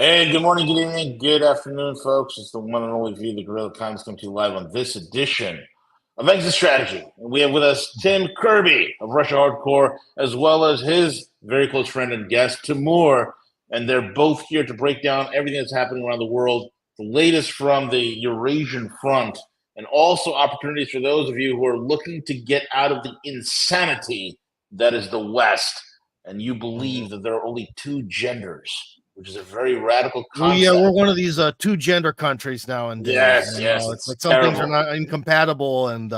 Hey, good morning, good evening, good afternoon, folks. It's the one and only V, the Gorilla Times, coming to you live on this edition of Exit Strategy. And we have with us Tim Kirby of Russia Hardcore, as well as his very close friend and guest, Timur. And they're both here to break down everything that's happening around the world, the latest from the Eurasian front, and also opportunities for those of you who are looking to get out of the insanity that is the West. And you believe that there are only two genders, which is a very radical concept. Well, yeah, we're one of these two gender countries nowadays. Yes, yes. It's like some things are not incompatible, and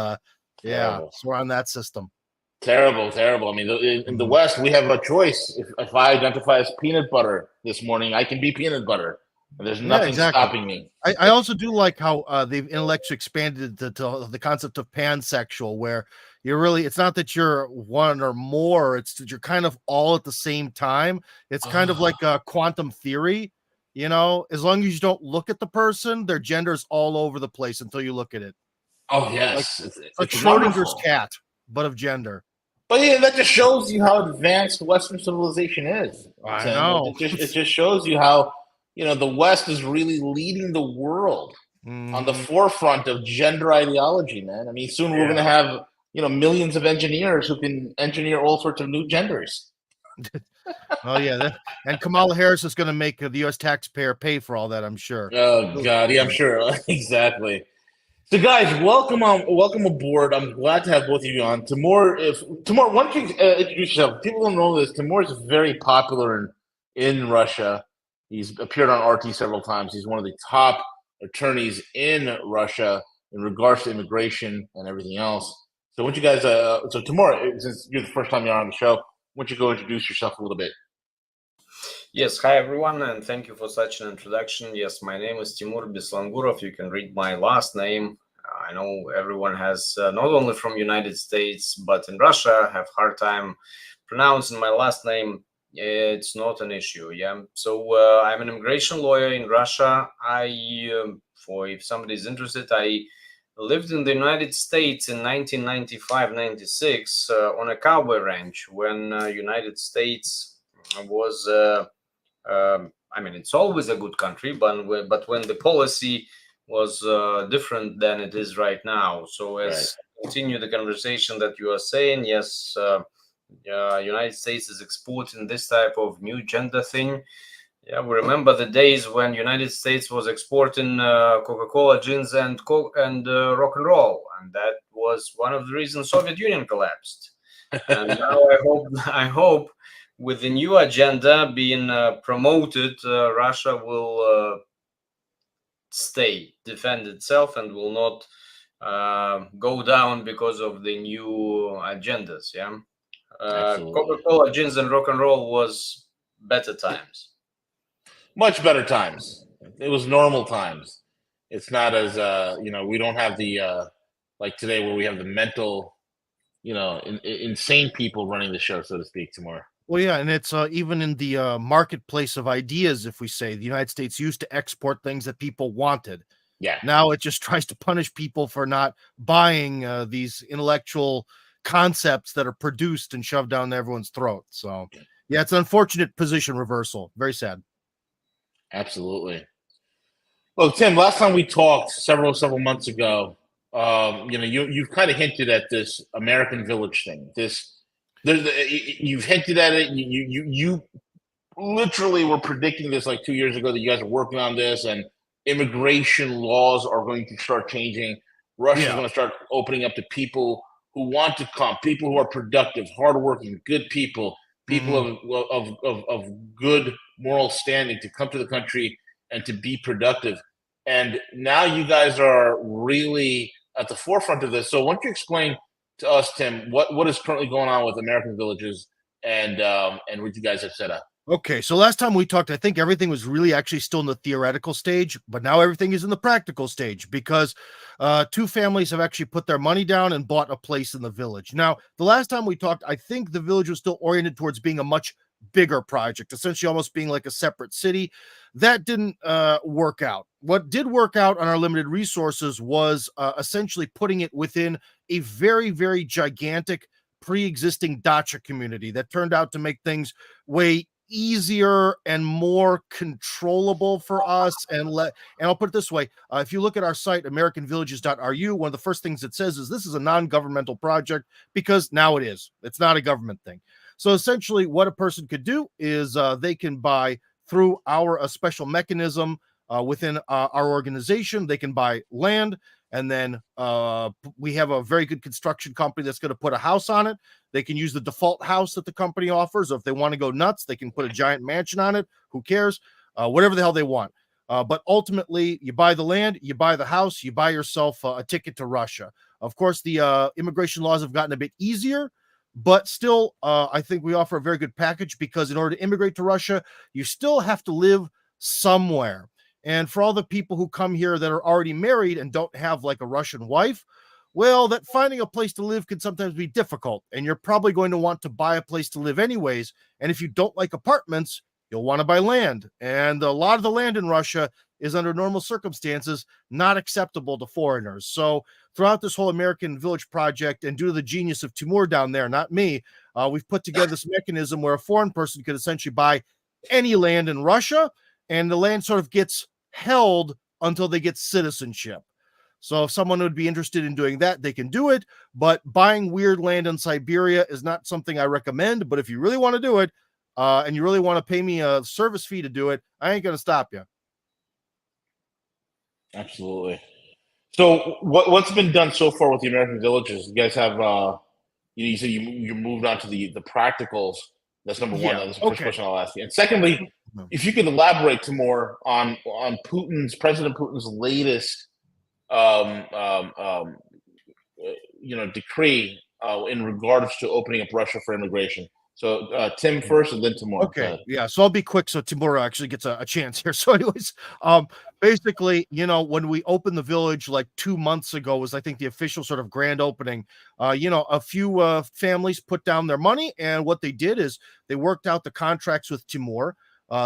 yeah, so we're on that system. Terrible. I mean, in the West, we have a choice. If I identify as peanut butter this morning, I can be peanut butter. And there's nothing stopping me. I also do like how they've intellectually expanded to the concept of pansexual, where it's not that you're one or more, it's that you're kind of all at the same time. It's kind of like a quantum theory, as long as you don't look at the person, their gender is all over the place until you look at it. Oh, yes. Like Schrodinger's cat, but of gender. But yeah, that just shows you how advanced Western civilization is. I know. It just shows you how, the West is really leading the world on the forefront of gender ideology, man. I mean, soon we're going to have, millions of engineers who can engineer all sorts of new genders. Oh, yeah. And Kamala Harris is going to make the U.S. taxpayer pay for all that, I'm sure. Oh, God. Yeah, I'm sure. Exactly. So, guys, welcome aboard. I'm glad to have both of you on. Timur, why don't you introduce yourself? People don't know this. Timur is very popular in Russia. He's appeared on RT several times. He's one of the top attorneys in Russia in regards to immigration and everything else. So, why don't you guys? So, Timur, since you're the first time you're on the show, why don't you go introduce yourself a little bit? Yes, hi everyone, and thank you for such an introduction. Yes, my name is Timur Beslangurov. You can read my last name. I know everyone has, not only from United States, but in Russia, have hard time pronouncing my last name. It's not an issue, yeah. So I'm an immigration lawyer in Russia. If somebody's interested, I lived in the United States in 1995-96 on a cowboy ranch when United States was... it's always a good country, but when the policy was different than it is right now. So as continue the conversation that you are saying, yes, United States is exporting this type of new gender thing. Yeah, we remember the days when United States was exporting Coca-Cola, gins, and rock and roll, and that was one of the reasons Soviet Union collapsed. And now I hope. With the new agenda being promoted, Russia will defend itself, and will not go down because of the new agendas. Yeah, Coca-Cola, gins, and rock and roll was better times. Much better times. It was normal times. It's not as we don't have the like today where we have the mental, insane people running the show, so to speak, tomorrow. Well, yeah, and it's even in the marketplace of ideas, if we say the United States used to export things that people wanted. Yeah. Now it just tries to punish people for not buying these intellectual concepts that are produced and shoved down everyone's throat. So, yeah, it's an unfortunate position reversal. Very sad. Absolutely. Well, Tim, last time we talked several months ago, you've kind of hinted at this American Village thing. You've hinted at it. You literally were predicting this like 2 years ago that you guys are working on this, and immigration laws are going to start changing. Russia's going to start opening up to people who want to come, people who are productive, hardworking, good people of good moral standing to come to the country and to be productive. And now you guys are really at the forefront of this. So why don't you explain to us, Tim, what is currently going on with American Villages and what you guys have set up? Okay, so last time we talked, I think everything was really actually still in the theoretical stage, but now everything is in the practical stage because two families have actually put their money down and bought a place in the village. Now, the last time we talked, I think the village was still oriented towards being a much bigger project, essentially almost being like a separate city. That didn't work out. What did work out on our limited resources was essentially putting it within a very, very gigantic pre-existing dacha community that turned out to make things way easier and more controllable for us. And I'll put it this way. If you look at our site, americanvillages.ru, one of the first things it says is this is a non-governmental project, because now it is. It's not a government thing. So essentially what a person could do is they can buy through a special mechanism within our organization. They can buy land, and then we have a very good construction company that's going to put a house on it. They can use the default house that the company offers, or if they want to go nuts, they can put a giant mansion on it. Who cares? Whatever the hell they want. But ultimately, you buy the land, you buy the house, you buy yourself a ticket to Russia. Of course, the immigration laws have gotten a bit easier, but still, I think we offer a very good package, because in order to immigrate to Russia, you still have to live somewhere. And for all the people who come here that are already married and don't have like a Russian wife, well, that finding a place to live can sometimes be difficult. And you're probably going to want to buy a place to live anyways. And if you don't like apartments, you'll want to buy land. And a lot of the land in Russia is, under normal circumstances, not acceptable to foreigners. So throughout this whole American Village project, and due to the genius of Timur down there, not me, we've put together this mechanism where a foreign person could essentially buy any land in Russia, and the land sort of gets held until they get citizenship. So if someone would be interested in doing that, they can do it. But buying weird land in Siberia is not something I recommend. But if you really want to do it, and you really want to pay me a service fee to do it, I ain't going to stop you. Absolutely. So what's been done so far with the American Villages? You guys have, you said you moved on to the practicals. That's number one. Yeah, That's the first question I'll ask you. And secondly, if you could elaborate some more on President Putin's latest, decree in regards to opening up Russia for immigration. So Tim first, and then Timur. Okay, yeah. So I'll be quick so Timur actually gets a chance here. So, anyways, basically, when we opened the village like 2 months ago was, I think, the official sort of grand opening. A few families put down their money, and what they did is they worked out the contracts with Timur.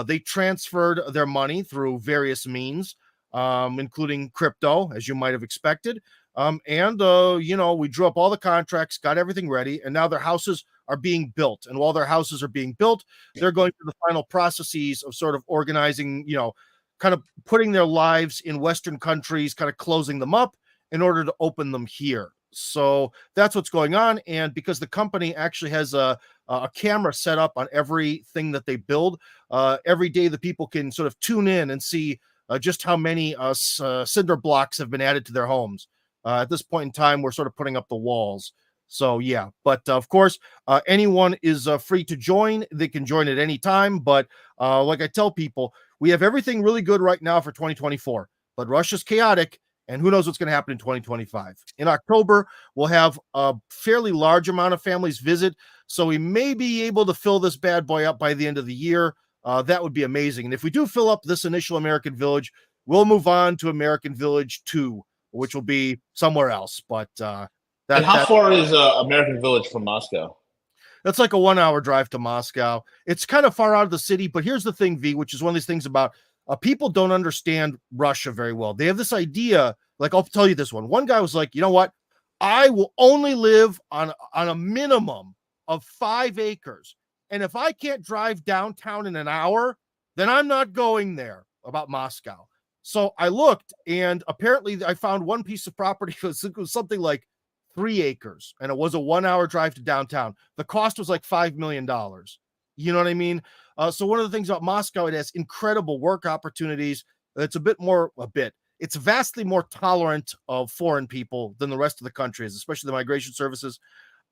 They transferred their money through various means, including crypto, as you might have expected. We drew up all the contracts, got everything ready, and now their houses are being built. And while their houses are being built, they're going through the final processes of sort of organizing, kind of putting their lives in Western countries, kind of closing them up in order to open them here. So that's what's going on. And because the company actually has a camera set up on everything that they build, every day the people can sort of tune in and see just how many cinder blocks have been added to their homes. At this point in time, we're sort of putting up the walls. So, yeah, but of course, anyone is free to join. They can join at any time. But like I tell people, we have everything really good right now for 2024. But Russia's chaotic, and who knows what's going to happen in 2025. In October, we'll have a fairly large amount of families visit. So we may be able to fill this bad boy up by the end of the year. That would be amazing. And if we do fill up this initial American Village, we'll move on to American Village 2, which will be somewhere else. But and how far is American Village from Moscow? That's like a 1 hour drive to Moscow. It's kind of far out of the city, but here's the thing, V, which is one of these things about people don't understand Russia very well. They have this idea, like I'll tell you this one. One guy was like, you know what? I will only live on a minimum of 5 acres. And if I can't drive downtown in an hour, then I'm not going there, about Moscow. So I looked, and apparently I found one piece of property. It was something like 3 acres, and it was a 1 hour drive to downtown. The cost was like $5 million. You know what I mean? So one of the things about Moscow, it has incredible work opportunities. It's it's vastly more tolerant of foreign people than the rest of the country is, especially the migration services.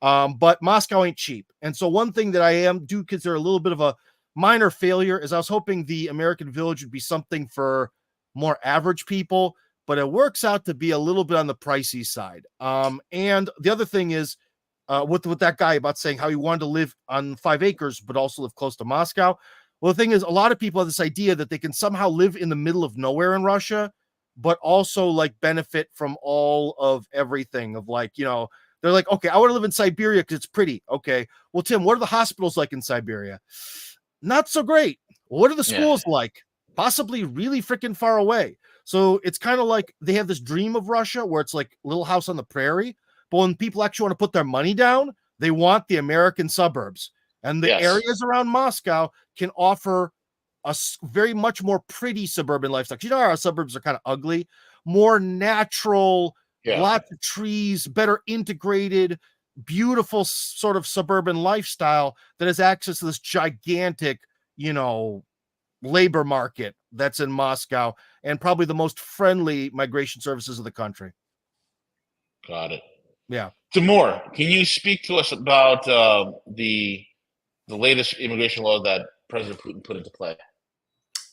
But Moscow ain't cheap. And so one thing that I do consider a little bit of a minor failure is I was hoping the American Village would be something for more average people, but it works out to be a little bit on the pricey side. And the other thing is with that guy about saying how he wanted to live on 5 acres, but also live close to Moscow. Well, the thing is, a lot of people have this idea that they can somehow live in the middle of nowhere in Russia, but also like benefit from all of everything of like, they're like, okay, I want to live in Siberia because it's pretty. Okay. Well, Tim, what are the hospitals like in Siberia? Not so great. What are the schools like? Possibly really freaking far away. So it's kind of like they have this dream of Russia where it's like Little House on the Prairie. But when people actually want to put their money down, they want the American suburbs. And the Yes. areas around Moscow can offer a very much more pretty suburban lifestyle. You know, our suburbs are kind of ugly, more natural, lots of trees, better integrated, beautiful sort of suburban lifestyle that has access to this gigantic, you know, labor market that's in Moscow, and probably the most friendly migration services of the country. Got it. Yeah. Timur, can you speak to us about the latest immigration law that President Putin put into play?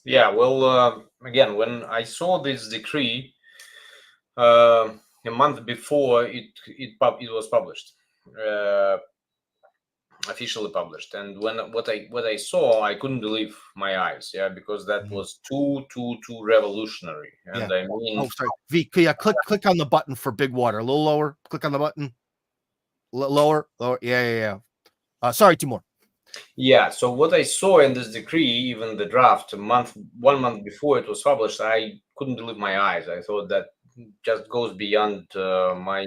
Yeah, well, again, when I saw this decree a month before it was published, officially published, and when what I saw, I couldn't believe my eyes. Yeah, because that was too revolutionary. And I mean, oh, sorry, V, click on the button for big water. A little lower. Click on the button. Lower. Yeah. Sorry, Timur. Yeah, so what I saw in this decree, even the draft, 1 month before it was published, I couldn't believe my eyes. I thought that just goes beyond my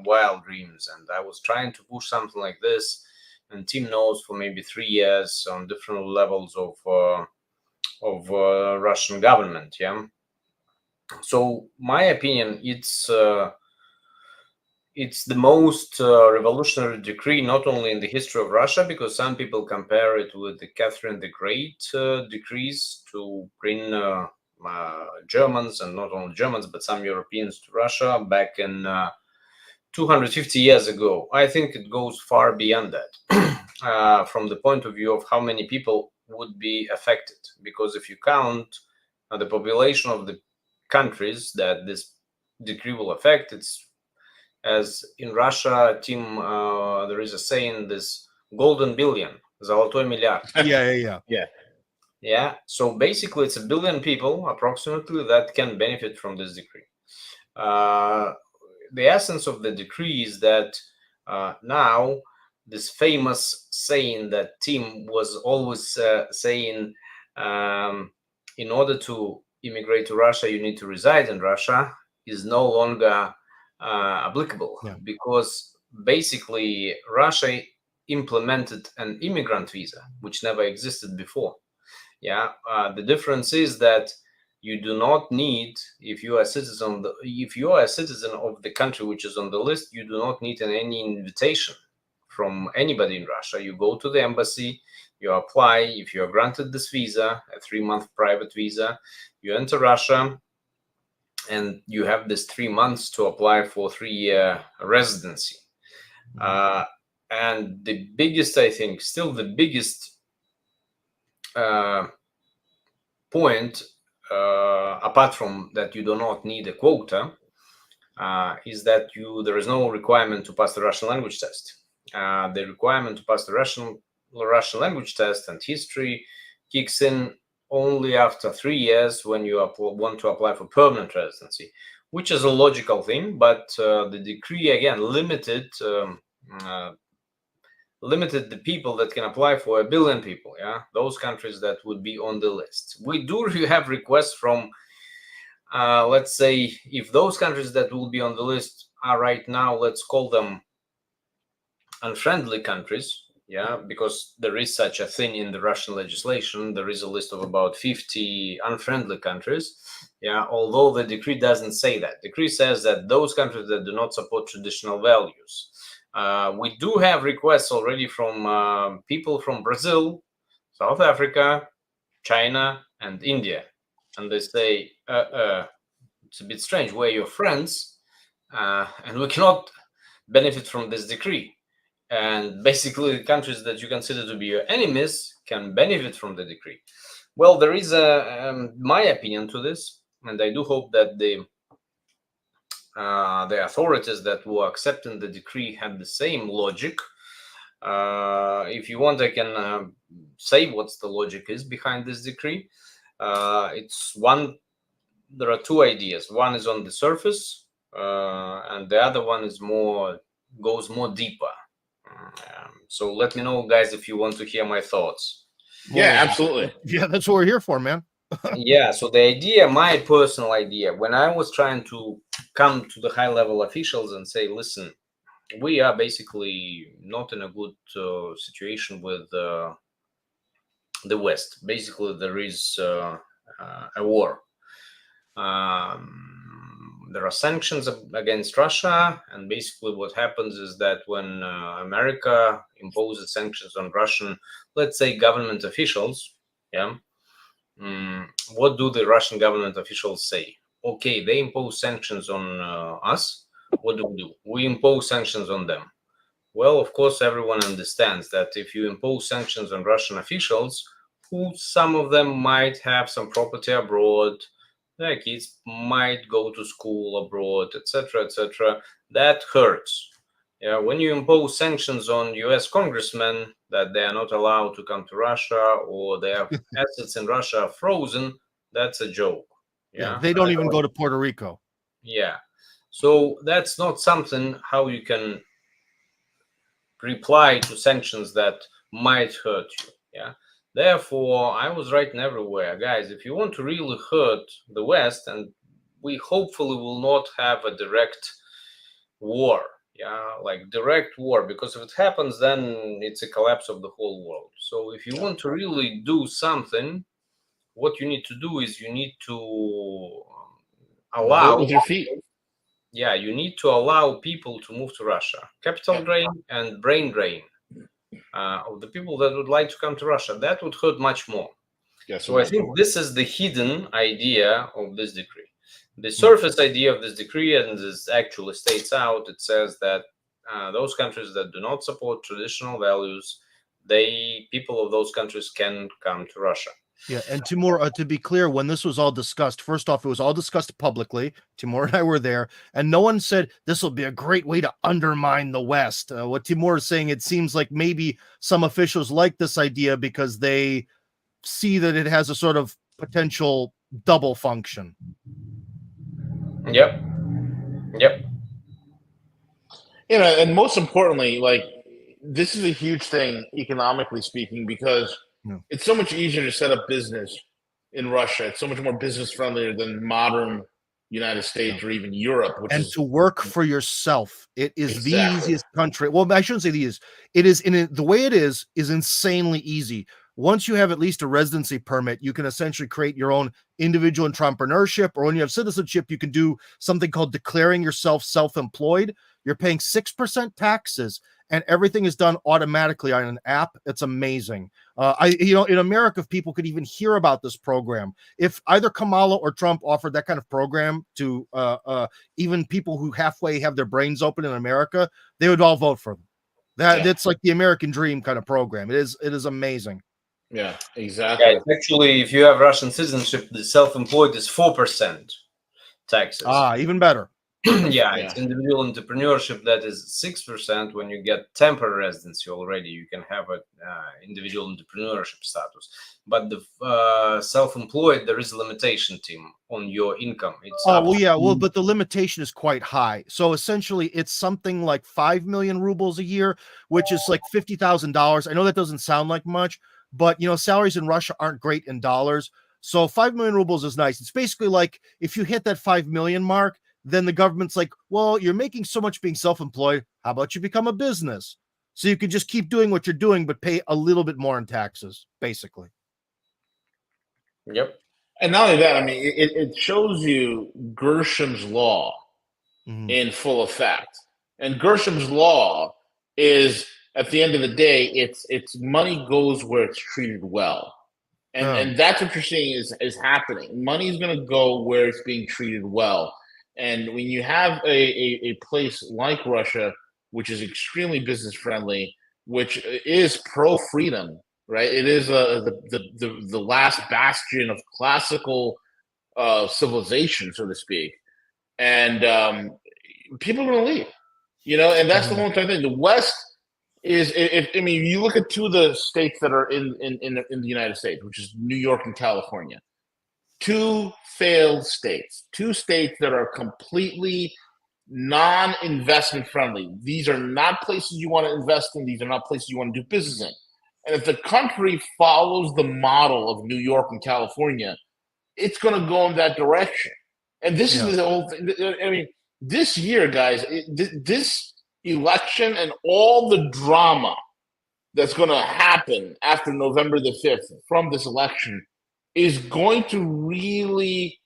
wild dreams, and I was trying to push something like this, and Tim knows, for maybe 3 years on different levels of Russian government. Yeah, so my opinion, it's the most revolutionary decree, not only in the history of Russia, because some people compare it with the Catherine the Great decrees to bring Germans, and not only Germans, but some Europeans to Russia back in 250 years ago. I think it goes far beyond that from the point of view of how many people would be affected. Because if you count the population of the countries that this decree will affect, it's, as in Russia, Tim, there is a saying, this golden billion, zolotoy milliard. Yeah. So basically, it's 1 billion people approximately that can benefit from this decree. The essence of the decree is that now this famous saying that Tim was always saying, in order to immigrate to Russia, you need to reside in Russia, is no longer applicable, because basically Russia implemented an immigrant visa which never existed before. The difference is that you do not need, if you are a citizen of the country which is on the list, you do not need any invitation from anybody in Russia. You go to the embassy, you apply. If you are granted this visa, a 3-month private visa, you enter Russia, and you have this 3 months to apply for 3-year residency. And the biggest, I think, still the biggest point, apart from that you do not need a quota, is that there is no requirement to pass the Russian language test. The requirement to pass the Russian language test and history kicks in only after 3 years when you want to apply for permanent residency, which is a logical thing. But the decree, again, limited the people that can apply for 1 billion people. Those countries that would be on the list. We do have requests from, let's say, if those countries that will be on the list are right now, let's call them unfriendly countries. Because there is such a thing in the Russian legislation. There is a list of about 50 unfriendly countries. Although the decree doesn't say that. The decree says that those countries that do not support traditional values. We do have requests already from people from Brazil, South Africa, China, and India. And they say, it's a bit strange. We're your friends, and we cannot benefit from this decree. And basically, the countries that you consider to be your enemies can benefit from the decree. Well, there is my opinion to this, and I do hope that the authorities that were accepting the decree had the same logic. If you want, I can say what's the logic is behind this decree. There are 2 ideas. One is on the surface, and the other one is goes more deeper. So let me know, guys, if you want to hear my thoughts. Yeah, absolutely. Yeah, that's what we're here for, man. So the idea, my personal idea, when I was trying to come to the high-level officials and say, listen, we are basically not in a good situation with the West. Basically, there is a war. There are sanctions against Russia, and basically what happens is that when America imposes sanctions on Russian, let's say, government officials, yeah, what do the Russian government officials say? Okay, they impose sanctions on us. What do? We impose sanctions on them. Well, of course, everyone understands that if you impose sanctions on Russian officials, who some of them might have some property abroad, their kids might go to school abroad, etc., that hurts. Yeah, when you impose sanctions on U.S. congressmen that they are not allowed to come to Russia or their assets in Russia are frozen, that's a joke. Yeah, Yeah, they don't even go to Puerto Rico. yeah. So that's not something how you can reply to sanctions that might hurt you. Yeah. Therefore, I was writing everywhere, guys, if you want to really hurt the West, and we hopefully will not have a direct war, yeah, like direct war, because if it happens, then it's a collapse of the whole world. So if you want to really do something, what you need to do is you need to allow Vote with your feet. yeah, you need to allow people to move to Russia. Capital drain and brain drain of the people that would like to come to Russia. That would hurt much more. Yes, So I think this is the hidden idea of this decree. The surface idea of this decree, and this actually states out, it says that those countries that do not support traditional values, people of those countries can come to Russia. Yeah, and Timur, to be clear, when this was all discussed, first off, it was all discussed publicly. Timur and I were there, and no one said this will be a great way to undermine the West. What Timur is saying, it seems like maybe some officials like this idea because they see that it has a sort of potential double function. Yep. And most importantly, like, this is a huge thing economically speaking, because it's so much easier to set up business in Russia. It's so much more business friendlier than modern United States or even Europe, to work for yourself. It is Exactly. the easiest country. Well, I shouldn't say the easiest. It is the way it is insanely easy. Once you have at least a residency permit, you can essentially create your own individual entrepreneurship, or when you have citizenship, you can do something called declaring yourself self-employed. You're paying 6% taxes, and everything is done automatically on an app. It's amazing. In America, if people could even hear about this program, if either Kamala or Trump offered that kind of program to even people who halfway have their brains open in America, they would all vote for them. That's like the American dream kind of program. It is amazing. Yeah, exactly. Yeah, actually, if you have Russian citizenship, the self-employed is 4% taxes. Even better. It's individual entrepreneurship that is 6%. When you get temporary residency already, you can have an individual entrepreneurship status. But the self-employed, there is a limitation, Tim, on your income. It's but the limitation is quite high. So essentially, it's something like 5 million rubles a year, which is like $50,000. I know that doesn't sound like much, but salaries in Russia aren't great in dollars. So 5 million rubles is nice. It's basically like if you hit that 5 million mark, then the government's like, well, you're making so much being self-employed. How about you become a business? So you can just keep doing what you're doing, but pay a little bit more in taxes, basically. Yep. And not only that, I mean, it shows you Gresham's law in full effect. And Gresham's law is, at the end of the day, it's money goes where it's treated well. And that's what you're seeing is happening. Money is going to go where it's being treated well. And when you have a place like Russia, which is extremely business friendly, which is pro freedom, right? It is the last bastion of classical civilization, so to speak. And people are going to leave, and that's the whole entire thing. The West is, you look at two of the states that are in the United States, which is New York and California. Two failed states, two states that are completely non-investment friendly. These are not places you want to invest in. These are not places you want to do business in. And if the country follows the model of New York and California, it's going to go in that direction. And this is the whole thing. I mean, this year, guys, this election and all the drama that's going to happen after November the 5th from this election is going to really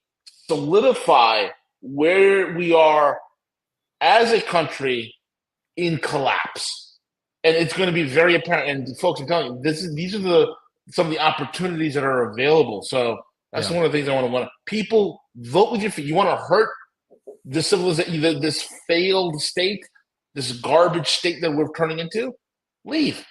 solidify where we are as a country in collapse. And it's going to be very apparent. And folks, I'm telling you, these are some of the opportunities that are available. So that's one of the things I want. People vote with your feet. You want to hurt the civilization, this failed state, this garbage state that we're turning into? Leave.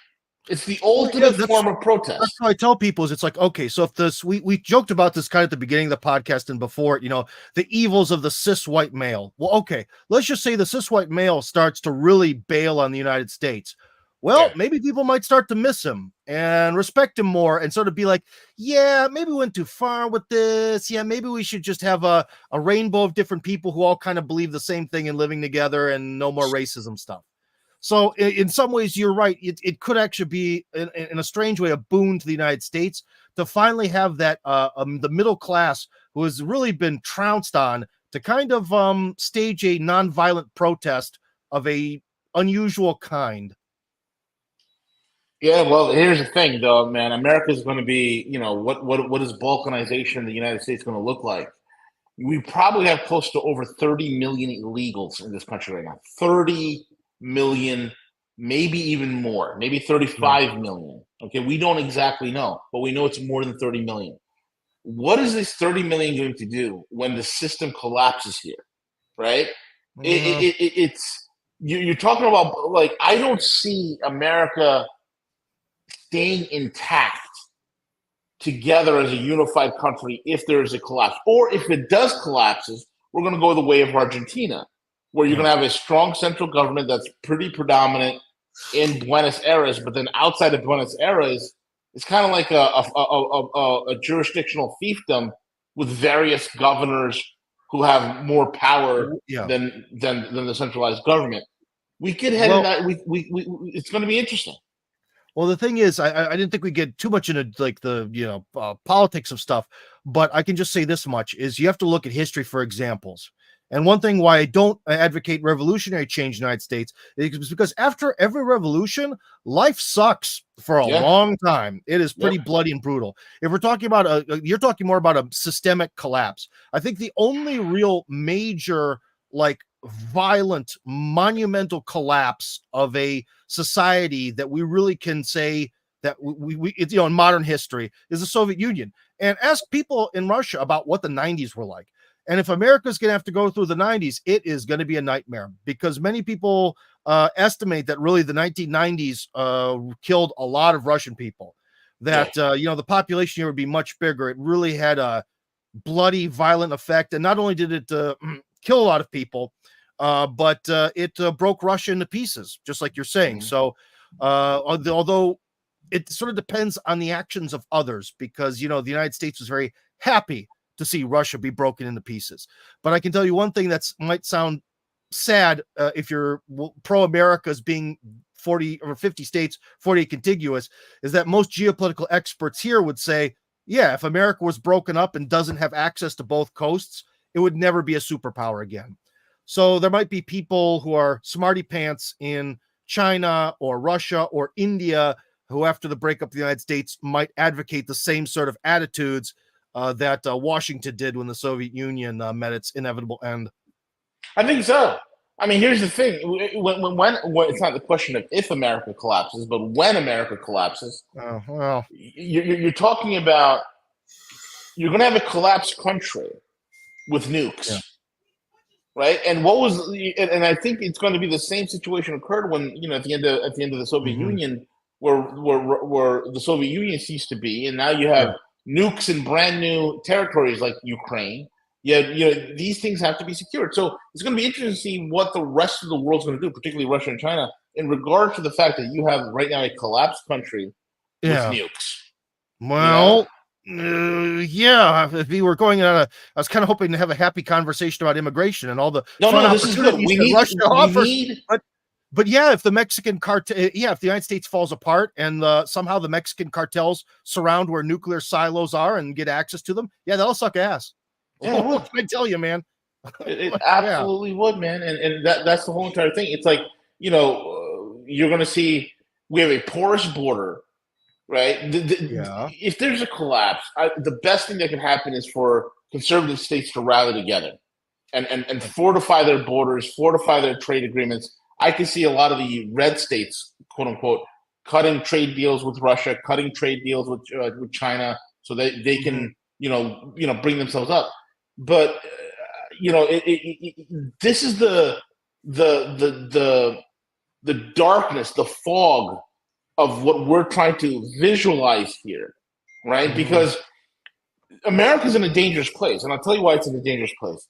It's the ultimate form of protest. That's how I tell people is it's like, okay, so if this, we joked about this kind of at the beginning of the podcast and before, the evils of the cis white male. Well, okay, let's just say the cis white male starts to really bail on the United States. Well, maybe people might start to miss him and respect him more and sort of be like, yeah, maybe we went too far with this. Yeah, maybe we should just have a rainbow of different people who all kind of believe the same thing and living together and no more racism stuff. So in some ways, you're right. It could actually be, in a strange way, a boon to the United States to finally have that the middle class who has really been trounced on to kind of stage a nonviolent protest of a unusual kind. Yeah, well, here's the thing, though, man. America is going to be, what is balkanization in the United States going to look like? We probably have close to over 30 million illegals in this country right now. 30 million, maybe even more, maybe 35 million. Okay, we don't exactly know, but we know it's more than 30 million. What is this 30 million going to do when the system collapses here, right? It's you're talking about, like, I don't see America staying intact together as a unified country if there is a collapse. Or if it does collapses, we're going to go the way of Argentina, where you're going to have a strong central government that's pretty predominant in Buenos Aires, but then outside of Buenos Aires, it's kind of like a jurisdictional fiefdom with various governors who have more power than the centralized government. We could head in that. It's going to be interesting. Well, the thing is, I didn't think we get too much into like the politics of stuff, but I can just say this much is you have to look at history for examples. And one thing why I don't advocate revolutionary change in the United States is because after every revolution, life sucks for a long time. It is pretty bloody and brutal. If we're talking about you're talking more about a systemic collapse. I think the only real major, like, violent, monumental collapse of a society that we really can say that we it's, in modern history is the Soviet Union. And ask people in Russia about what the 90s were like. And if America's going to have to go through the 90s, it is going to be a nightmare, because many people estimate that really the 1990s killed a lot of Russian people, that, the population here would be much bigger. It really had a bloody, violent effect. And not only did it kill a lot of people, but it broke Russia into pieces, just like you're saying. So although it sort of depends on the actions of others, because, the United States was very happy to see Russia be broken into pieces. But I can tell you one thing that might sound sad if you're pro-America as being 40 or 50 states, 48 contiguous, is that most geopolitical experts here would say, yeah, if America was broken up and doesn't have access to both coasts, it would never be a superpower again. So there might be people who are smarty pants in China or Russia or India who, after the breakup of the United States, might advocate the same sort of attitudes that Washington did when the Soviet Union met its inevitable end. I think so. I mean, here's the thing: when it's not the question of if America collapses, but when America collapses. You're talking about, you're going to have a collapsed country with nukes, right? And and I think it's going to be the same situation occurred when, at the end of the Soviet Union, where the Soviet Union ceased to be, and now you have nukes in brand new territories like Ukraine. These things have to be secured. So it's going to be interesting to see what the rest of the world's going to do, particularly Russia and China, in regard to the fact that you have right now a collapsed country with nukes. Well, if we were going on I was kind of hoping to have a happy conversation about immigration and all the this is good. Russia offers. But if the Mexican cartel, if the United States falls apart and somehow the Mexican cartels surround where nuclear silos are and get access to them, that'll suck ass. Yeah, what can I tell you, man? It absolutely would, man. And that's the whole entire thing. It's like, you're going to see we have a porous border, right? If there's a collapse, the best thing that can happen is for conservative states to rally together and fortify their borders, fortify their trade agreements. I can see a lot of the red states, quote unquote, cutting trade deals with Russia, cutting trade deals with China, so that they can bring themselves up. But this is the darkness, the fog of what we're trying to visualize here, right? Mm-hmm. Because America's in a dangerous place, and I'll tell you why it's in a dangerous place.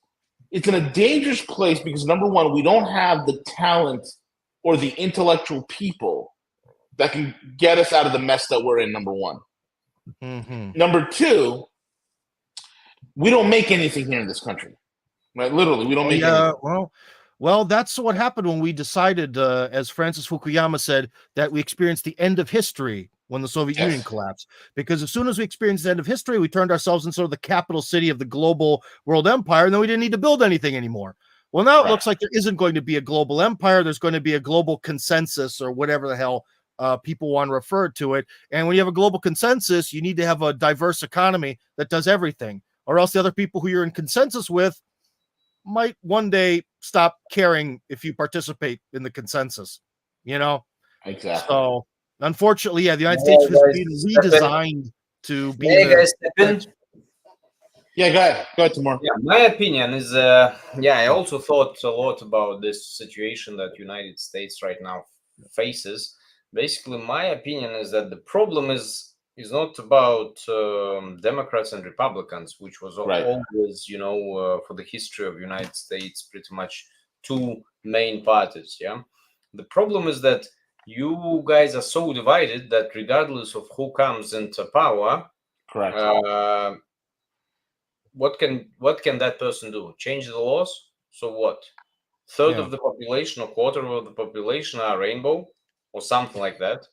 It's in a dangerous place because, number one, we don't have the talent or the intellectual people that can get us out of the mess that we're in, number one. Mm-hmm. Number two, we don't make anything here in this country, right? Literally, we don't make anything. Well, that's what happened when we decided, as Francis Fukuyama said, that we experienced the end of history when the Soviet Union collapsed. Because as soon as we experienced the end of history, we turned ourselves into sort of the capital city of the global world empire, and then we didn't need to build anything anymore. Well, now it looks like there isn't going to be a global empire. There's going to be a global consensus, or whatever the hell people want to refer to it. And when you have a global consensus, you need to have a diverse economy that does everything, or else the other people who you're in consensus with might one day stop caring if you participate in the consensus, Exactly. So unfortunately, the United States has been redesigned to be. Yeah, go ahead, Timur. Yeah, my opinion is, I also thought a lot about this situation that United States right now faces. Basically, my opinion is that the problem is not about Democrats and Republicans, which was always, for the history of United States, pretty much two main parties. Yeah, the problem is that you guys are so divided that regardless of who comes into power, what can that person do? Change the laws? So what? Third of the population or quarter of the population are rainbow or something like that.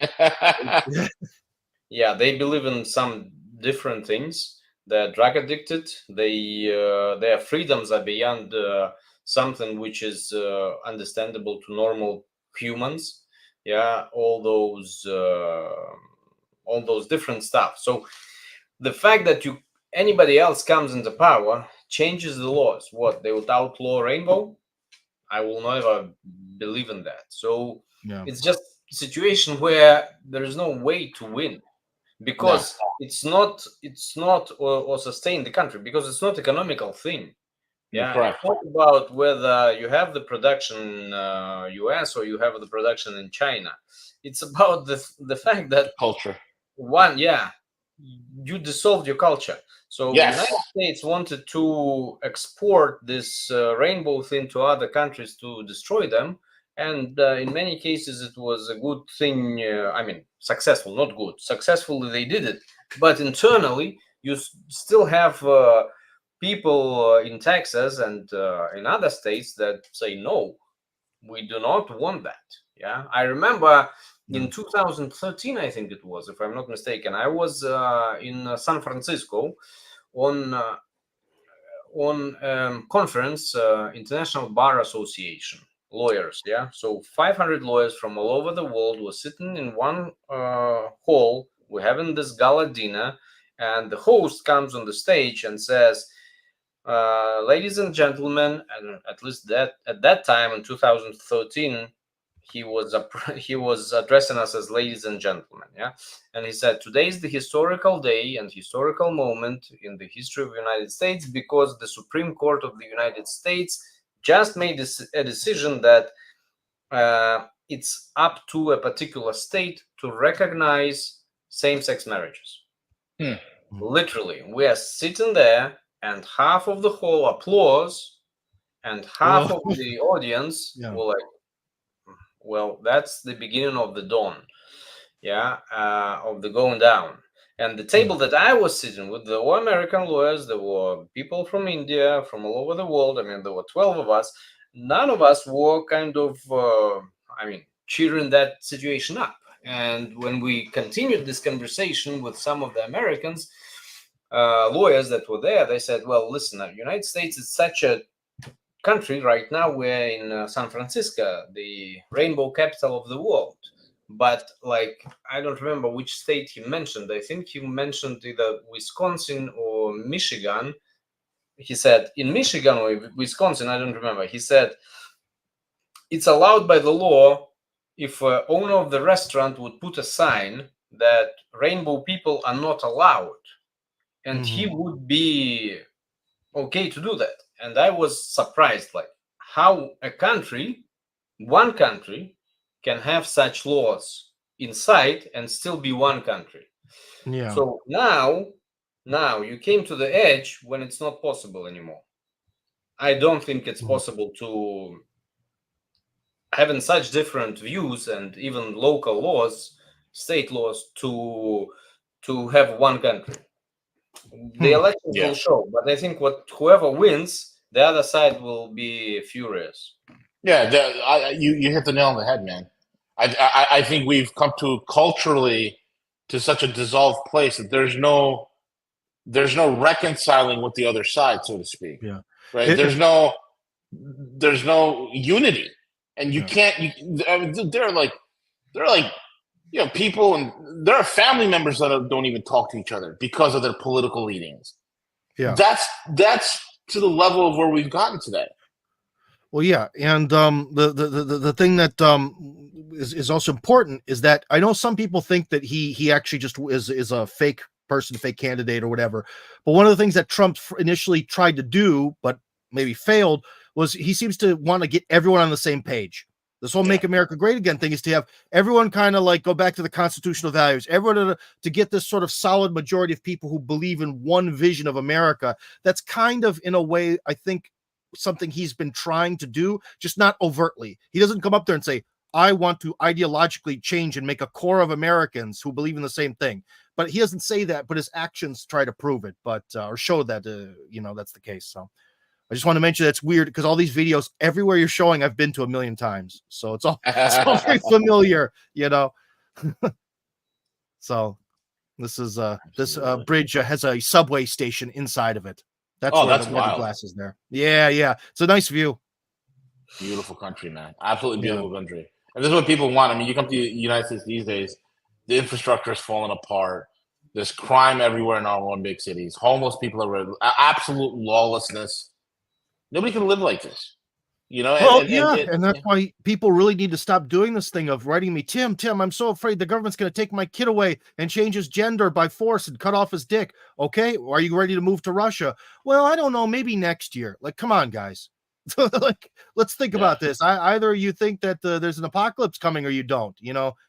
Yeah, they believe in some different things. They're drug addicted. Their freedoms are beyond something which is understandable to normal humans. Yeah, all those different stuff. So the fact that anybody else comes into power changes the laws. What, they would outlaw rainbow? I will never believe in that. So it's just a situation where there is no way to win, because it's not or sustain the country, because it's not economical thing. Yeah, it's not about whether you have the production in US or you have the production in China. It's about the fact that culture. You dissolved your culture. So the United States wanted to export this rainbow thing to other countries to destroy them. And in many cases, it was a good thing. Successful, not good. Successfully, they did it. But internally, you still have people in Texas and in other states that say, no, we do not want that. Yeah, I remember in 2013, I think it was, if I'm not mistaken, I was in San Francisco on conference, International Bar Association lawyers. Yeah, so 500 lawyers from all over the world were sitting in one hall. We're having this gala dinner, and the host comes on the stage and says, ladies and gentlemen, and at least that at that time in 2013, he was addressing us as ladies and gentlemen. Yeah, and he said, today is the historical day and historical moment in the history of the United States, because the Supreme Court of the United States just made a decision that it's up to a particular state to recognize same-sex marriages. Literally, we are sitting there, and half of the hall applause, and half of the audience were like, well, that's the beginning of the dawn, of the going down. And the table that I was sitting with, there were American lawyers, there were people from India, from all over the world. I mean, there were 12 of us. None of us were kind of, cheering that situation up. And when we continued this conversation with some of the Americans, lawyers that were there, they said, well, listen, the United States is such a country right now. We're in San Francisco, the rainbow capital of the world. But like, I don't remember which state he mentioned. I think he mentioned either Wisconsin or Michigan. He said in Michigan or Wisconsin, I don't remember. He said it's allowed by the law if owner of the restaurant would put a sign that rainbow people are not allowed, and he would be okay to do that. And I was surprised, like how one country can have such laws inside and still be one country. Yeah. So now you came to the edge when it's not possible anymore. I don't think it's possible to having such different views and even local laws, state laws, to have one country. The elections will show, but I think whoever wins, the other side will be furious. Yeah, you hit the nail on the head, man. I think we've come to culturally to such a dissolved place that there's no reconciling with the other side, so to speak. Yeah. Right. There's no unity, and you can't. I mean, they're like people, and there are family members that don't even talk to each other because of their political leanings. Yeah, that's to the level of where we've gotten today. Well, yeah, and the thing that is also important is that I know some people think that he actually just is a fake person, fake candidate or whatever. But one of the things that Trump initially tried to do, but maybe failed, was he seems to want to get everyone on the same page. This whole "Make America Great Again" thing is to have everyone kind of like go back to the constitutional values, everyone to get this sort of solid majority of people who believe in one vision of America. That's kind of, in a way, I think, something he's been trying to do, just not overtly. He doesn't come up there and say, I want to ideologically change and make a core of Americans who believe in the same thing. But he doesn't say that, but his actions try to prove it, but or show that, that's the case. So I just want to mention that's weird because all these videos, everywhere you're showing, I've been to a million times. So it's all very familiar, So this is this bridge has a subway station inside of it. That's that's the wild. glass is there. Yeah. It's a nice view. Beautiful country, man. Absolutely beautiful country. And this is what people want. I mean, you come to the United States these days, the infrastructure is falling apart. There's crime everywhere in our one big cities. Homeless people are absolute lawlessness. Nobody can live like this. And that's why people really need to stop doing this thing of writing me, Tim, I'm so afraid the government's going to take my kid away and change his gender by force and cut off his dick. Okay, are you ready to move to Russia? Well, I don't know, maybe next year. Like, come on, guys. Like, let's think about this. Either you think that there's an apocalypse coming or you don't.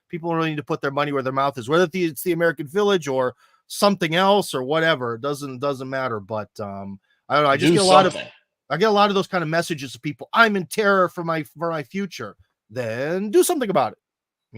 People really need to put their money where their mouth is, whether it's the American Village or something else or whatever. It doesn't matter. But I don't know. I just get a lot of those kind of messages of people. I'm in terror for my future. Then do something about it.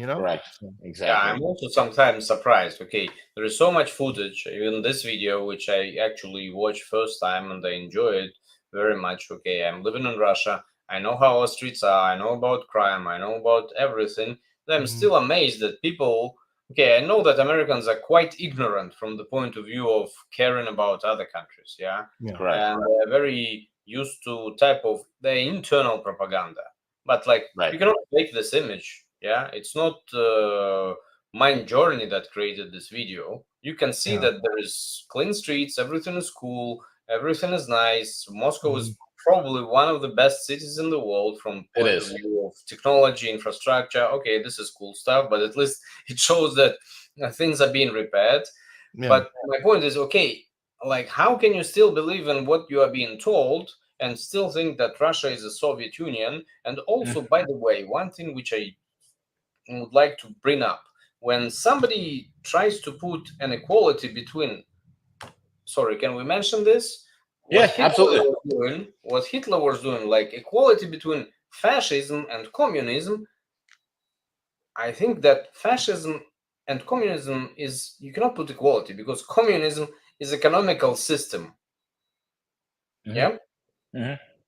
Correct. Exactly. Yeah, I'm also sometimes surprised. Okay, there is so much footage, even this video, which I actually watched first time and I enjoyed it very much. Okay, I'm living in Russia. I know how our streets are. I know about crime. I know about everything. But I'm still amazed that people. Okay, I know that Americans are quite ignorant from the point of view of caring about other countries. Yeah. Correct. And they're very used to type of their internal propaganda, but you cannot make this image. It's not Mind Journey that created this video. You can see that there is clean streets, everything is cool, everything is nice. Moscow is probably one of the best cities in the world from point of view of technology, infrastructure. Okay, this is cool stuff, but at least it shows that things are being repaired. But my point is, okay, like, how can you still believe in what you are being told and still think that Russia is a Soviet Union? And also, by the way, one thing which I would like to bring up, when somebody tries to put an equality between, sorry, can we mention this? Absolutely. What Hitler was doing, like equality between fascism and communism, I think that fascism and communism you cannot put equality, because communism is economical system.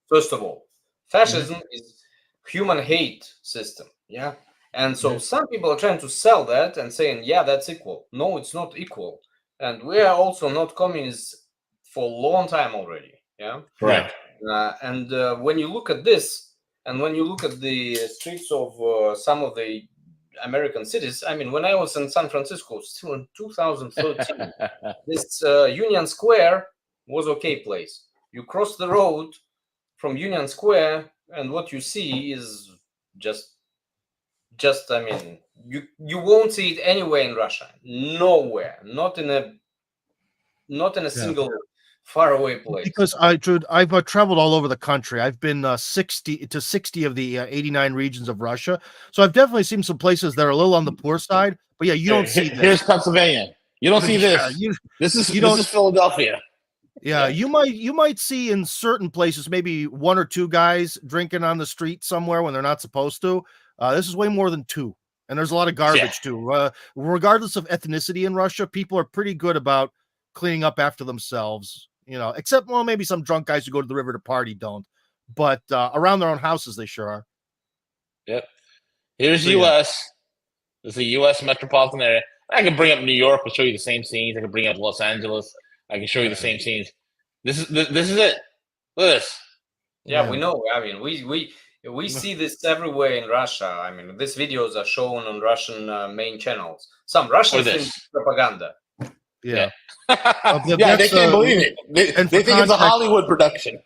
First of all, fascism is human hate system. And so some people are trying to sell that and saying, that's equal. No, it's not equal. And we are also not communists for a long time already. Correct. And when you look at this, and when you look at the streets of some of the American cities, I mean, when I was in San Francisco, still in 2013, this Union Square was okay place. You cross the road from Union Square, and what you see is just I mean, you won't see it anywhere in Russia, nowhere, not in a single faraway place. Because I've traveled all over the country. I've been 60 of the 89 regions of Russia, so I've definitely seen some places that are a little on the poor side. But yeah, you don't see this. Here's Pennsylvania. You don't see this. This is Philadelphia. Yeah, you might see in certain places maybe one or two guys drinking on the street somewhere when they're not supposed to. This is way more than two, and there's a lot of garbage too. Regardless of ethnicity in Russia, people are pretty good about cleaning up after themselves. Except maybe some drunk guys who go to the river to party don't, but around their own houses they sure are. Yep. Here's U.S. This is a U.S. metropolitan area. I can bring up New York and show you the same scenes. I can bring up Los Angeles. I can show you the same scenes. This is it. Look at this. Yeah, we know. I mean, we see this everywhere in Russia. I mean, these videos are shown on Russian main channels. Some Russian propaganda. Yeah. They can't believe it. They think it's a Hollywood production.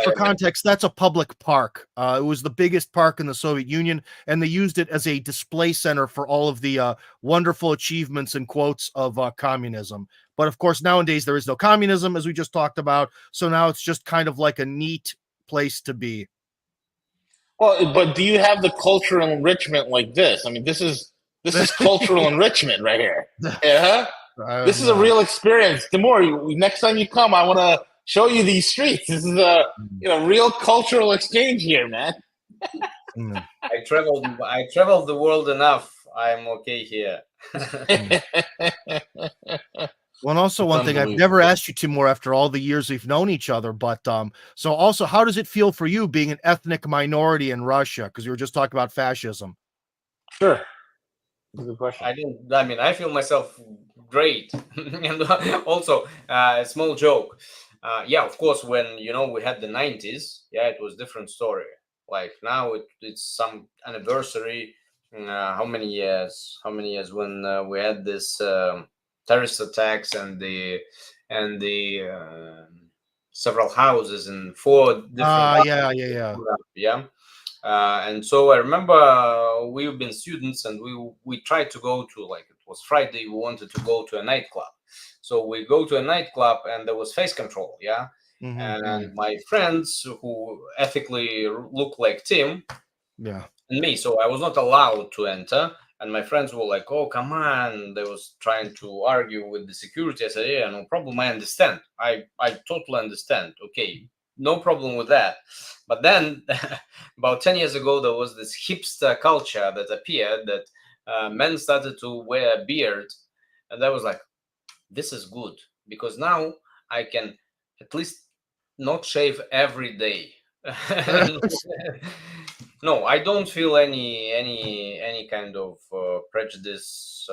For context, that's a public park. It was the biggest park in the Soviet Union, and they used it as a display center for all of the wonderful achievements and quotes of communism. But of course, nowadays there is no communism, as we just talked about. So now it's just kind of like a neat place to be. Well, but do you have the cultural enrichment like this? I mean, this is cultural enrichment right here. Yeah. This is a real experience. Timur, next time you come, I want to show you these streets. This is a real cultural exchange here, man. I traveled the world enough. I'm okay here. Well, and also one thing I've never asked you, Timur, after all the years we've known each other, but so also, how does it feel for you being an ethnic minority in Russia? Because you were just talking about fascism. Sure. Good question. I feel myself great. And also, a small joke. Of course, when we had the 90s, it was different story. Like now, it's some anniversary. How many years when we had this terrorist attacks and the several houses in 4 different and so I remember we've been students, and we tried to go to, like, it was Friday, we wanted to go to a nightclub. So we go to a nightclub, and there was face control, and my friends who ethically look like Tim and me, so I was not allowed to enter. And my friends were like, "Oh, come on!" They was trying to argue with the security. I said, "Yeah, no problem. I understand. I totally understand. Okay, no problem with that." But then, about 10 years ago, there was this hipster culture that appeared that men started to wear a beard, and I was like, "This is good, because now I can at least not shave every day." No, I don't feel any kind of prejudice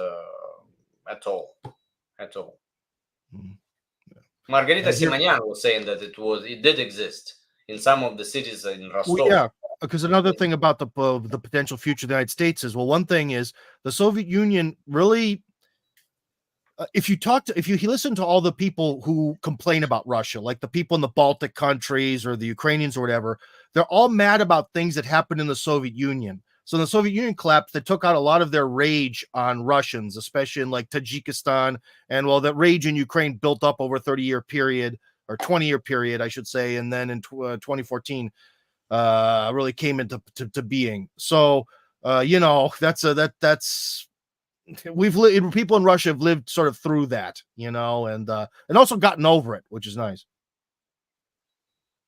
at all. Margarita Simonyan was saying that it did exist in some of the cities in Rostov. Well, yeah, because another thing about the potential future of the United States is, well, one thing is the Soviet Union really. If you listen to all the people who complain about Russia, like the people in the Baltic countries or the Ukrainians or whatever, they're all mad about things that happened in the Soviet Union. So when the Soviet Union collapsed, they took out a lot of their rage on Russians, especially in like Tajikistan. And that rage in Ukraine built up over a 30-year period, or 20-year period, I should say. And then in 2014, really came into being. So, that's people in Russia have lived sort of through that, and also gotten over it, which is nice.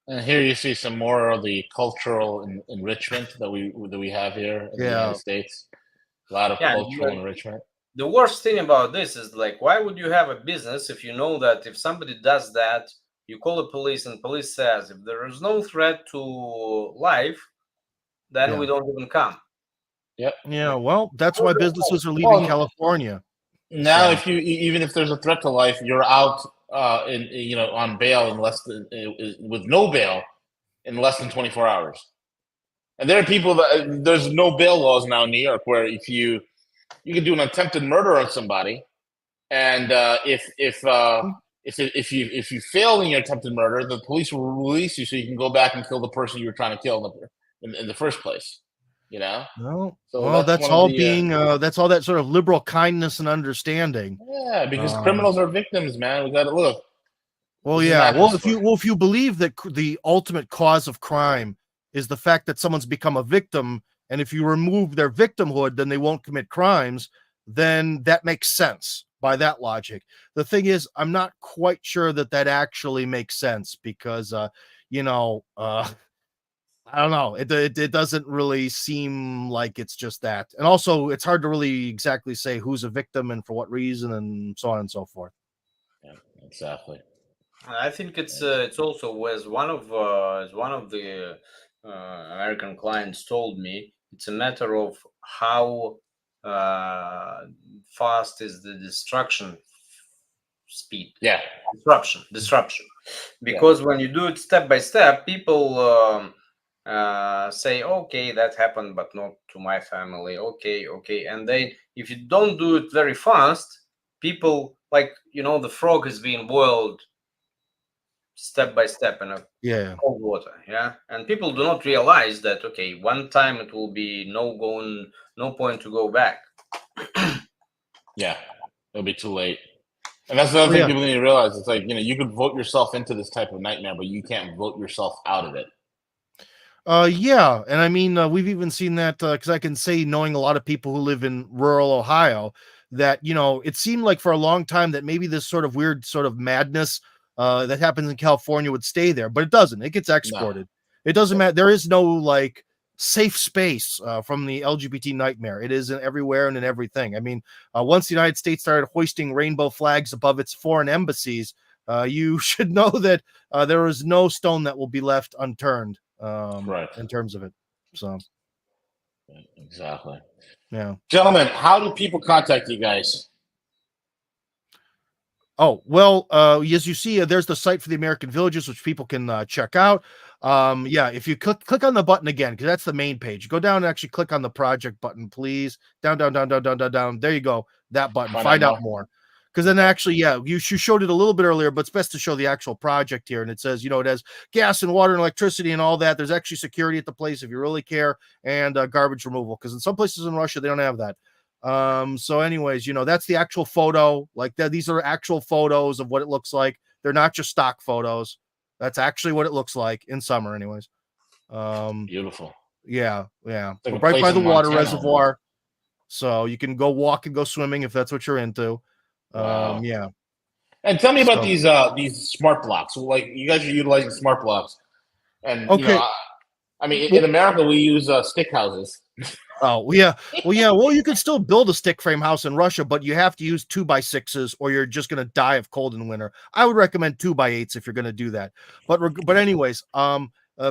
And here you see some more of the cultural enrichment that we have here in the United States. A lot of cultural enrichment. The worst thing about this is, like, why would you have a business if you know that if somebody does that, you call the police, and police says if there is no threat to life, then we don't even come. Yep. Yeah. Well, that's why businesses are leaving California. Now, even if there's a threat to life, you're out on bail with no bail in less than 24 hours. And there are people that there's no bail laws now in New York where if you can do an attempted murder on somebody, and if you fail in your attempted murder, the police will release you so you can go back and kill the person you were trying to kill in the first place. You know. No, So well, that's that's one of all the, being that's all that sort of liberal kindness and understanding. Yeah, because criminals are victims, man. We got to look. Well, This is yeah. not Well, history. if you believe that the ultimate cause of crime is the fact that someone's become a victim, and if you remove their victimhood, then they won't commit crimes, then that makes sense by that logic. The thing is, I'm not quite sure that that actually makes sense because, you know, I don't know. It doesn't really seem like it's just that. And also, it's hard to really exactly say who's a victim and for what reason and so on and so forth. Yeah, exactly. I think it's also as one of the American clients told me, it's a matter of how fast is the destruction speed. Yeah. Disruption. Because when you do it step by step, people say, okay, that happened, but not to my family. Okay, and then if you don't do it very fast, people, like, the frog is being boiled step by step in a cold water, and people do not realize that, okay, one time it will be no point to go back. Yeah, it'll be too late. And that's the other thing people need to realize. It's like, you could vote yourself into this type of nightmare, but you can't vote yourself out of it. Yeah, and I mean, we've even seen that because I can say, knowing a lot of people who live in rural Ohio, that it seemed like for a long time that maybe this sort of weird sort of madness that happens in California would stay there, but it doesn't. It gets exported. No. It doesn't matter. There is no like safe space from the LGBT nightmare. It is everywhere and in everything. I mean, once the United States started hoisting rainbow flags above its foreign embassies, you should know that there is no stone that will be left unturned. In terms of it. So exactly. Yeah. Gentlemen, how do people contact you guys? Oh, well, as you see, there's the site for the American Villages, which people can check out. Yeah, if you click on the button again, because that's the main page. Go down and actually click on the project button, please. Down. There you go. That button. Find out more. Because then actually, yeah, you showed it a little bit earlier, but it's best to show the actual project here. And it says, it has gas and water and electricity and all that. There's actually security at the place if you really care, and garbage removal. Because in some places in Russia, they don't have that. So anyways, that's the actual photo. Like that, these are actual photos of what it looks like. They're not just stock photos. That's actually what it looks like in summer, anyways. Beautiful. Yeah. Like right by the water reservoir. So you can go walk and go swimming if that's what you're into. Wow. Yeah. And tell me about these smart blocks. Like, you guys are utilizing smart blocks, and I mean, in America we use stick houses. Oh, yeah. Well, you could still build a stick frame house in Russia, but you have to use 2x6s or you're just going to die of cold in winter. I would recommend 2x8s if you're going to do that. But anyways,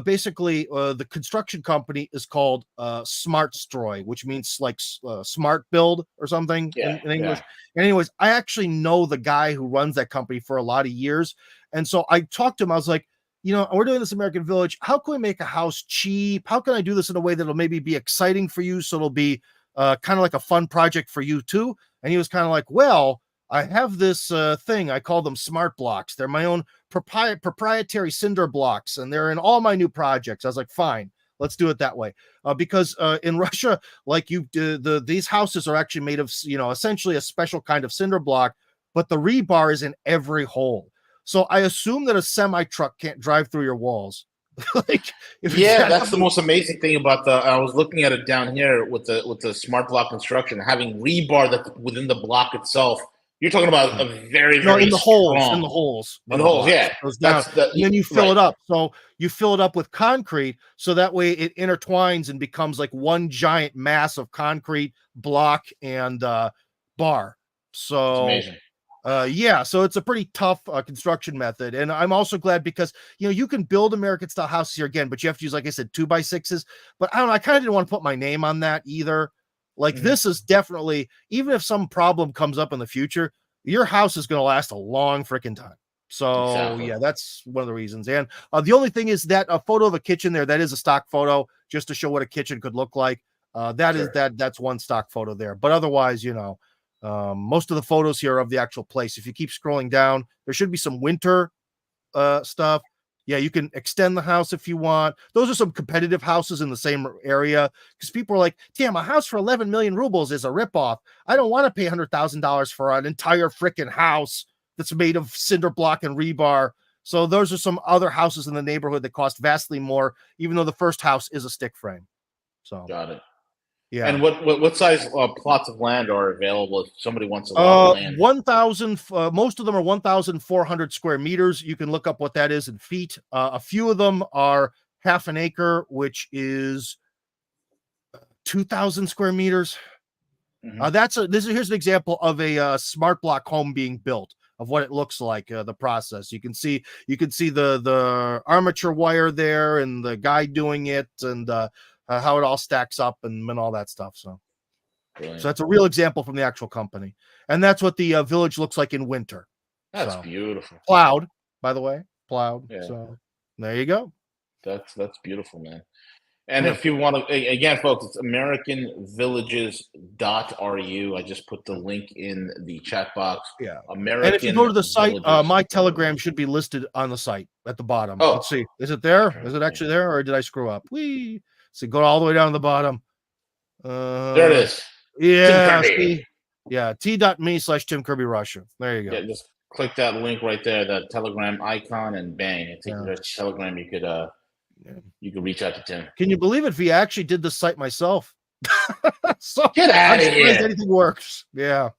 basically, the construction company is called Smart Stroy, which means like smart build or something in English. Yeah. Anyways, I actually know the guy who runs that company for a lot of years. And so I talked to him. I was like, we're doing this American Village. How can we make a house cheap? How can I do this in a way that'll maybe be exciting for you? So it'll be kind of like a fun project for you too. And he was kind of like, well, I have this thing. I call them smart blocks. They're my own proprietary cinder blocks, and they're in all my new projects. I was like, fine, let's do it that way. Because in Russia, like these houses are actually made of, essentially a special kind of cinder block, but the rebar is in every hole. So I assume that a semi truck can't drive through your walls. That's the most amazing thing about I was looking at it down here with the smart block construction, having rebar that within the block itself. You're talking about a very in the holes, yeah. Goes down, and then you fill it up. So you fill it up with concrete, so that way it intertwines and becomes like one giant mass of concrete block and bar. So it's amazing. So it's a pretty tough construction method. And I'm also glad because, you can build American style houses here again, but you have to use, like I said, 2x6s. But I don't know, I kind of didn't want to put my name on that either. Like this is definitely, even if some problem comes up in the future, your house is going to last a long freaking time. So Exactly. yeah, that's one of the reasons. And the only thing is that a photo of a kitchen there, that is a stock photo just to show what a kitchen could look like. That's one stock photo there. But otherwise, most of the photos here are of the actual place. If you keep scrolling down, there should be some winter stuff. Yeah, you can extend the house if you want. Those are some competitive houses in the same area because people are like, damn, a house for 11 million rubles is a ripoff. I don't want to pay $100,000 for an entire freaking house that's made of cinder block and rebar. So those are some other houses in the neighborhood that cost vastly more, even though the first house is a stick frame. So Got it. yeah. And what size plots of land are available if somebody wants a lot of land? 1,000. Most of them are 1,400 square meters. You can look up what that is in feet. A few of them are half an acre, which is 2,000 square meters. Mhm. Here's an example of a smart block home being built, of what it looks like, the process. You can see the armature wire there and the guy doing it, and how it all stacks up and all that stuff. So Brilliant. that's a real example from the actual company, and that's what the village looks like in winter. That's So beautiful. plowed, by the way, plowed. Yeah. So there you go. That's beautiful, man. And Yeah. if you want to, again, folks, it's AmericanVillages.ru. I just put the link in the chat box. Yeah. American And if you go to the site, Villages. my Telegram should be listed on the site at the bottom. Oh. Let's see. Is it there? Is it actually there, or did I screw up? So go all the way down to the bottom. There it is. Yeah. Tim Kirby. Yeah. T.me/Tim Kirby Russia. There you go. Yeah, just click that link right there, that Telegram icon, and bang, it takes you to Telegram. You could reach out to Tim. Can you believe it? If he actually did the site myself? So Get out of here. Anything works. Yeah.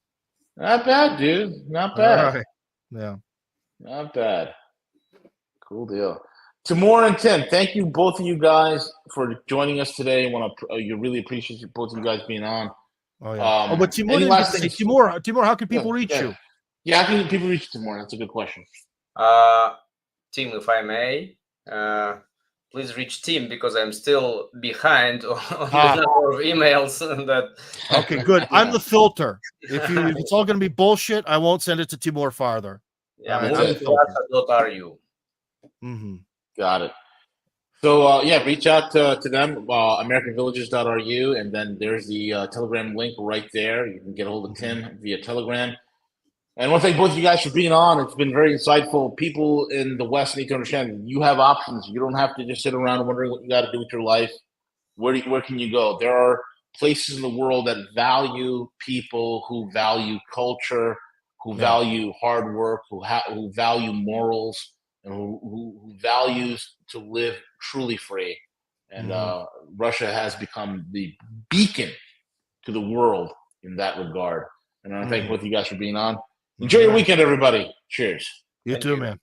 Not bad, dude. Not bad. All right. Yeah. Not bad. Cool deal. Timur and Tim, thank you, both of you guys, for joining us today. You really appreciate both of you guys being on. Oh yeah. But Timur, Timur, how can people reach you? Yeah, how can people reach Timur? That's a good question. Tim, if I may, please reach Tim because I'm still behind on the number of emails. Okay, good. I'm the filter. If it's all going to be bullshit, I won't send it to Timur farther. Yeah, movingtoRussia.ru. Mm-hmm. Got it. So reach out to them, AmericanVillages.ru, and then there's the Telegram link right there. You can get a hold of Tim via Telegram. And I want to thank both of you guys for being on. It's been very insightful. People in the West need to understand you have options. You don't have to just sit around wondering what you got to do with your life. Where can you go? There are places in the world that value people, who value culture, who value hard work, who value morals, and who values to live truly free. And Russia has become the beacon to the world in that regard. And I want to thank both of you guys for being on. Enjoy your weekend, everybody. Cheers. You too, man.